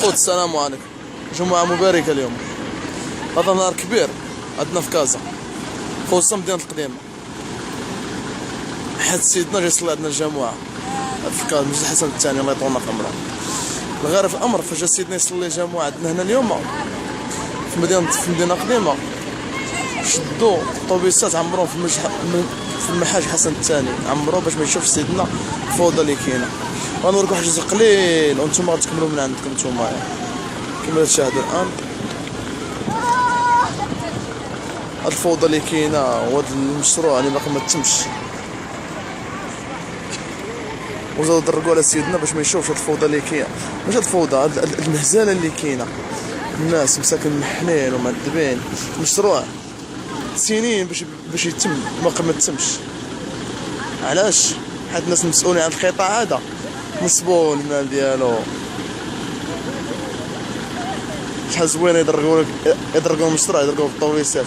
خوت السلام عليكم. جمعة مباركة اليوم. هذا نهار كبير عندنا في كازا، خصوصا مدينة القديمة، حيت سيدنا جا يصلي عندنا الجمعة في كازا مسجد الحسن الثاني الله يطول عمره. الغريب في الأمر فجا سيدنا يصلي الجمعة عندنا هنا اليوم في مدينة قديمة، شدو الطوبيسات عمروهم في المحاج حسن الثاني، عمرو باش ما يشوفش سيدنا الفوضى اللي كاينه. غنوريكم واحد الجزء قليل وانتم غتكملوا من عندكم نتوما كما تشاهدوا الان. هاد الفوضى اللي كاينه وهاد المشروع اللي باقي ما تمش، وزادوا درقوا على سيدنا باش ما يشوفش هاد الفوضى اللي كاينه. ماشي هاد الفوضى، هاد المهزله اللي كاينه، الناس مساكن محنين ومعذبين. مشروع سنين باش يتم باقي ما تمش. علاش؟ حيت الناس المسؤولين عن القطاع هذا نصبوا المال ديالو. شحال زوين يدرقوا المشروع، يدرقوا بالطويسات،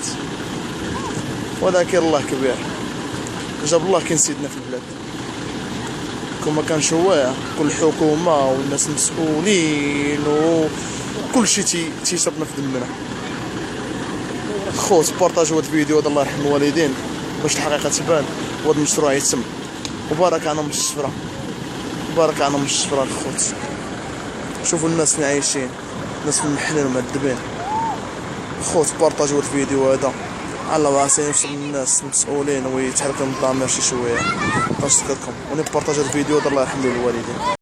ولكن الله كبير، جاب الله كاين سيدنا في البلاد. كون ما كان شواع كل الحكومه والناس المسؤولين وكل شيء تيشربنا في دمنا. خوت بارطاجيو هاد الفيديو هذا الله يرحم الوالدين باش الحقيقه تبان وهذا المشروع يتم. وبارك على الشفره، بارك على الشفره الخوت. شوفوا الناس فين عايشين، الناس فين محنين ومعذبين. خوت بارطاجيو الفيديو هذا على واسع يوصل للناس المسؤولين ويتحرك من الضمير شي شويه. كنشكركم ونبارطاجيو الفيديو هذا الله يرحم الوالدين.